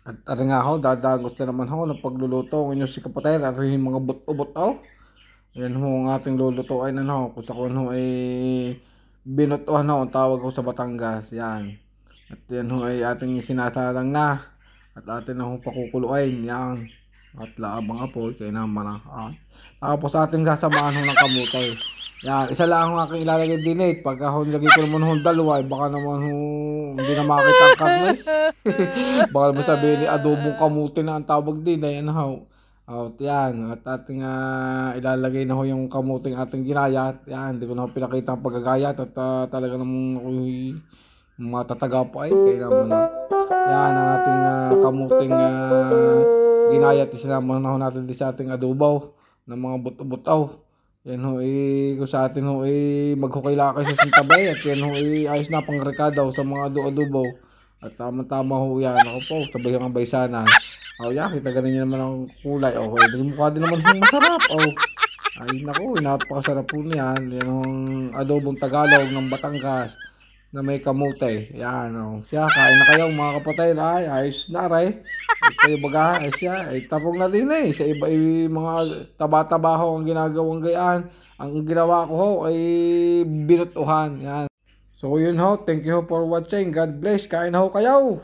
At ari nga ho, dadagos na naman ho ng pagluluto ng inyo si kapatid. At yung mga but-ubot ho. Yan ho ang ating lulutuin ano. Kung sa kung ho ay binutuhan ho ang tawag ho sa Batangas. Yan. At yan ho ay ating sinasalang na. At atin na ho pakukuluin. Yan. At laabang apoy. Kaya naman ah. Tapos ating sasamahan ho ng kamutay. Yan. Isa lang ang aking ilalagay din eh. Pagka ho nilagay ko naman ho dalawa. Baka naman ho hindi na makita ang karne. Baka naman sabihin ni adobong kamuti na ang tawag din. Ayan ho. Out yan. At ating ilalagay na ho yung kamuting ating ginayat. Yan. Hindi ko na ho pinakita ang paggagayat. At talaga namang ako'y matataga pa eh. Kaya naman na. Yan ang ating kamuting ginayat. Isinama na ho natin din sa ating adobaw ng mga buto-butaw. Yan ho eh. Kung sa atin ho eh maghukay kayo sa sintabay. At yan ho eh ayos na pang rekadaw sa mga adobaw. At tama-tama ho yan. Ako po, sabay ang baysanan. Oh, yeah, kita ganun naman ang kulay. Oh, okay. Mukha din naman yung masarap. Oh, ay naku, napakasarap po niyan. Yan ang adobong Tagalog ng Batangas na may kamote. Yan, oh. Siya, kain na kayo mga kapatid. Ay, ayos na rin. Ay, kayo baga, ay siya. Ay, tapong na din eh. Sa iba, mga taba-taba ho ang ginagawang gayaan. Ang ginawa ko ho ay binutuhan. Yan. So, yun ho. Thank you ho for watching. God bless. Kain na ho kayo.